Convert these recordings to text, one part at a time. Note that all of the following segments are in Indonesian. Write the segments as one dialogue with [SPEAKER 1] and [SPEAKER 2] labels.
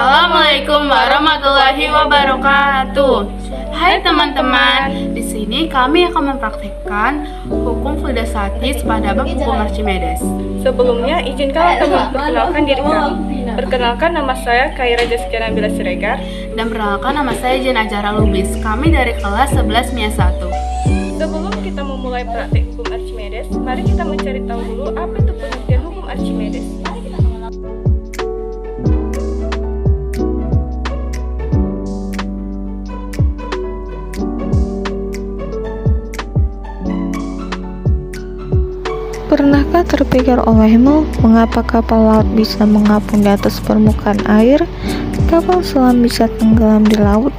[SPEAKER 1] Assalamualaikum warahmatullahi wabarakatuh. Hai teman-teman, di sini kami akan mempraktikkan hukum Fluidasatis pada bab hukum Archimedes.
[SPEAKER 2] Sebelumnya, izinkan untuk memperkenalkan diri kami. Perkenalkan, nama saya Kaira Jaskiana Bila Siregar.
[SPEAKER 1] Dan perkenalkan, nama saya Jen Ajara Lubis. Kami dari kelas 11 MIA 1.
[SPEAKER 2] Sebelum kita memulai praktik hukum Archimedes, mari kita mencari tahu dulu apa itu pengertian hukum Archimedes.
[SPEAKER 3] Pernahkah terpikir olehmu mengapa kapal laut bisa mengapung di atas permukaan air, kapal selam bisa tenggelam di laut,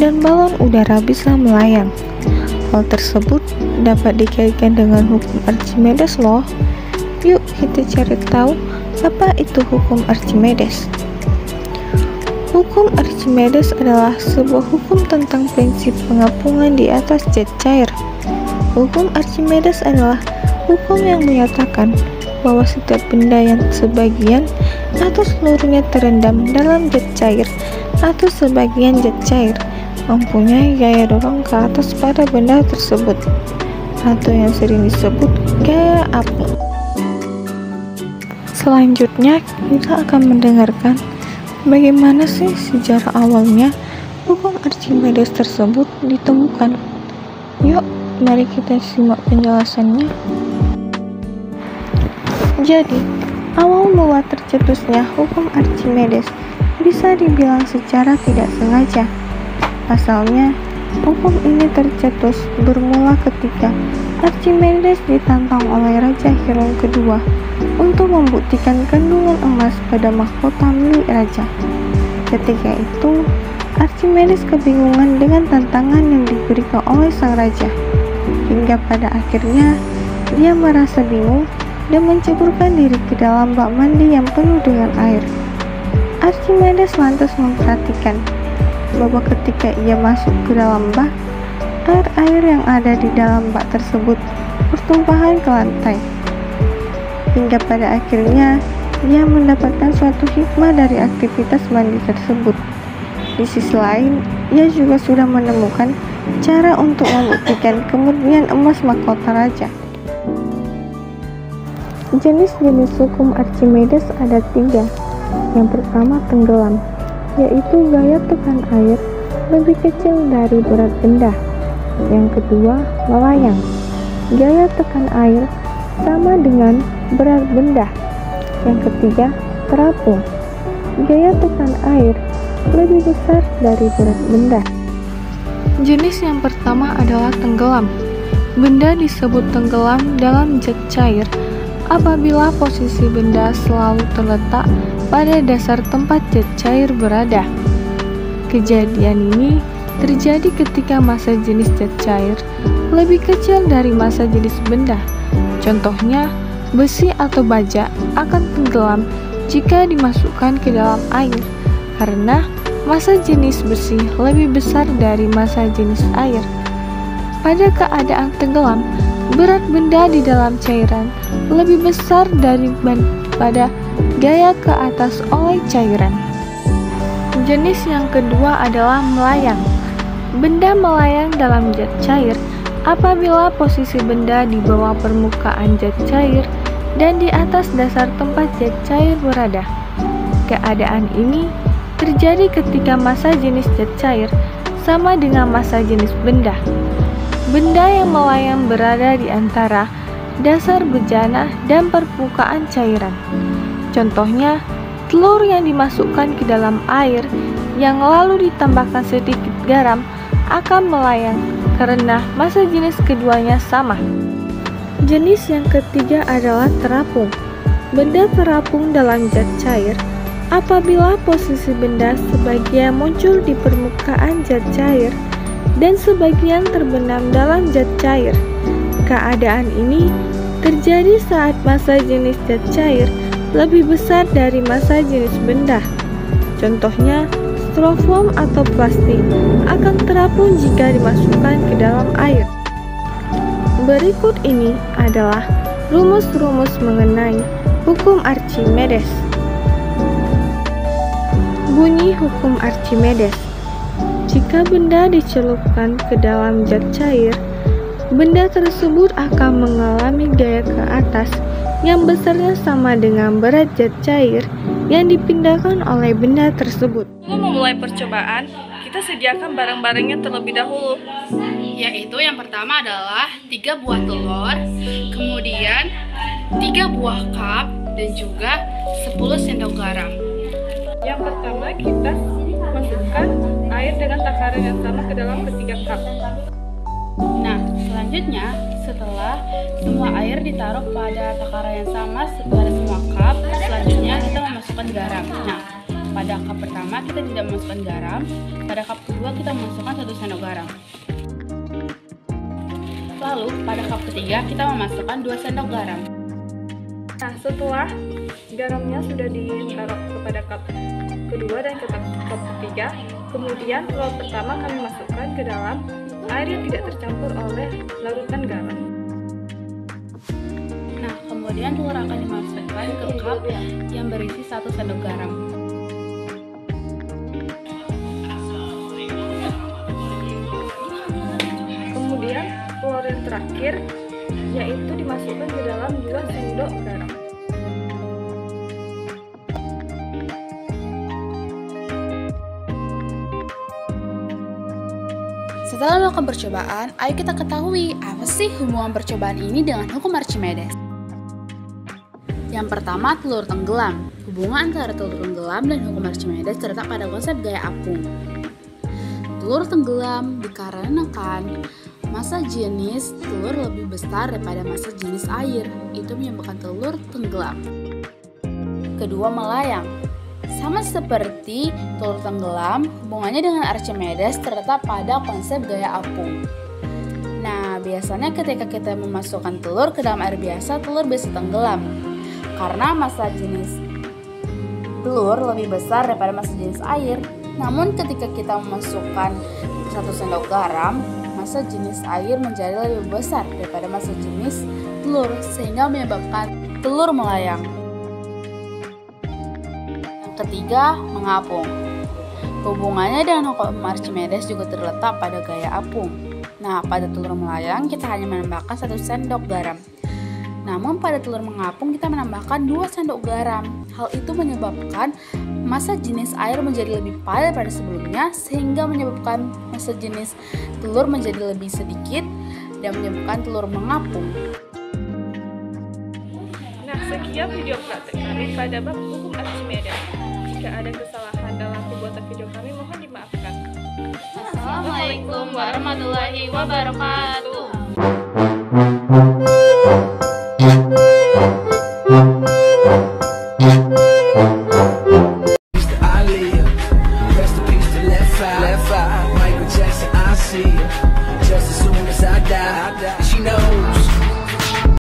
[SPEAKER 3] dan balon udara bisa melayang? Hal tersebut dapat dikaitkan dengan hukum Archimedes loh. Yuk kita cari tahu apa itu hukum Archimedes. Hukum Archimedes adalah sebuah hukum tentang prinsip pengapungan di atas jet cair. Hukum Archimedes adalah hukum yang menyatakan bahwa setiap benda yang sebagian atau seluruhnya terendam dalam jet cair atau sebagian jet cair mempunyai gaya dorong ke atas pada benda tersebut, atau yang sering disebut gaya apung. Selanjutnya kita akan mendengarkan bagaimana sih sejarah awalnya hukum Archimedes tersebut ditemukan. Yuk, mari kita simak penjelasannya. Jadi, awal mula tercetusnya hukum Archimedes bisa dibilang secara tidak sengaja. Pasalnya, hukum ini tercetus bermula ketika Archimedes ditantang oleh Raja Hiron kedua untuk membuktikan kandungan emas pada mahkota milik raja. Ketika itu, Archimedes kebingungan dengan tantangan yang diberikan oleh sang raja, hingga pada akhirnya dia merasa bingung dan menceburkan diri ke dalam bak mandi yang penuh dengan air. Archimedes lantas memperhatikan bahwa ketika ia masuk ke dalam bak, air yang ada di dalam bak tersebut bertumpahan ke lantai. Hingga pada akhirnya ia mendapatkan suatu hikmah dari aktivitas mandi tersebut. Di sisi lain, ia juga sudah menemukan cara untuk membuktikan kemurnian emas mahkota raja. Jenis-jenis hukum Archimedes ada 3. Yang pertama tenggelam, yaitu gaya tekan air lebih kecil dari berat benda. Yang kedua melayang, gaya tekan air sama dengan berat benda. Yang ketiga terapung, gaya tekan air lebih besar dari berat benda. Jenis yang pertama adalah tenggelam. Benda disebut tenggelam dalam jet cair apabila posisi benda selalu terletak pada dasar tempat jet cair berada. Kejadian ini terjadi ketika massa jenis jet cair lebih kecil dari massa jenis benda. Contohnya, besi atau baja akan tenggelam jika dimasukkan ke dalam air, karena massa jenis besi lebih besar dari massa jenis air. Pada keadaan tenggelam, berat benda di dalam cairan lebih besar daripada gaya ke atas oleh cairan. Jenis yang kedua adalah melayang. Benda melayang dalam jet cair apabila posisi benda di bawah permukaan jet cair dan di atas dasar tempat jet cair berada. Keadaan ini terjadi ketika massa jenis jet cair sama dengan massa jenis benda. Benda yang melayang berada di antara dasar bejana dan permukaan cairan. Contohnya, telur yang dimasukkan ke dalam air yang lalu ditambahkan sedikit garam akan melayang karena massa jenis keduanya sama. Jenis yang ketiga adalah terapung. Benda terapung dalam jet cair apabila posisi benda sebagian muncul di permukaan jet cair dan sebagian terbenam dalam jet cair. Keadaan ini terjadi saat massa jenis jet cair lebih besar dari massa jenis benda. Contohnya, styrofoam atau plastik akan terapung jika dimasukkan ke dalam air. Berikut ini adalah rumus-rumus mengenai hukum Archimedes. Bunyi hukum Archimedes. Jika benda dicelupkan ke dalam zat cair, benda tersebut akan mengalami gaya ke atas yang besarnya sama dengan berat zat cair yang dipindahkan oleh benda tersebut.
[SPEAKER 2] Sebelum memulai percobaan, kita sediakan barang-barangnya terlebih dahulu.
[SPEAKER 1] Yaitu yang pertama adalah 3 buah telur, kemudian 3 buah cup, dan juga 10 sendok garam.
[SPEAKER 2] Yang pertama kita masukkan air dengan takaran yang sama ke dalam ketiga cup.
[SPEAKER 1] Nah, selanjutnya setelah semua air ditaruh pada takaran yang sama pada semua cup, selanjutnya kita memasukkan garam. Nah, pada cup pertama kita tidak memasukkan garam, pada cup kedua kita memasukkan 1 sendok garam. Lalu pada cup ketiga kita memasukkan 2 sendok garam.
[SPEAKER 2] Nah, setelah garamnya sudah ditaruh kepada cup kedua dan ke cup ketiga, kemudian telur pertama kami masukkan ke dalam air yang tidak tercampur oleh larutan garam.
[SPEAKER 1] Nah, kemudian telur akan dimasukkan ke cup yang berisi 1 sendok garam.
[SPEAKER 2] Kemudian telur yang terakhir yaitu dimasukkan ke dalam 2 sendok garam.
[SPEAKER 1] Setelah melakukan percobaan, ayo kita ketahui apa sih hubungan percobaan ini dengan hukum Archimedes. Yang pertama, telur tenggelam. Hubungan antara telur tenggelam dan hukum Archimedes terletak pada konsep gaya apung. Telur tenggelam dikarenakan massa jenis telur lebih besar daripada massa jenis air. Itu menyebabkan telur tenggelam. Kedua, melayang. Sama seperti telur tenggelam, hubungannya dengan Archimedes terletak pada konsep gaya apung. Nah, biasanya ketika kita memasukkan telur ke dalam air biasa, telur bisa tenggelam. Karena massa jenis telur lebih besar daripada massa jenis air. Namun ketika kita memasukkan 1 sendok garam, massa jenis air menjadi lebih besar daripada massa jenis telur, sehingga menyebabkan telur melayang. Ketiga, mengapung. Hubungannya dengan hukum Archimedes juga terletak pada gaya apung. Nah, pada telur melayang kita hanya menambahkan 1 sendok garam. Namun pada telur mengapung kita menambahkan 2 sendok garam. Hal itu menyebabkan massa jenis air menjadi lebih padat daripada sebelumnya, sehingga menyebabkan massa jenis telur menjadi lebih sedikit dan menyebabkan telur mengapung.
[SPEAKER 2] Nah, sekian video praktek kami pada bab hukum Archimedes. Jika ada kesalahan dalam pembuatan video kami, mohon dimaafkan.
[SPEAKER 1] Assalamualaikum warahmatullahi wabarakatuh.
[SPEAKER 4] Michael Jackson, I see you just as soon as I die.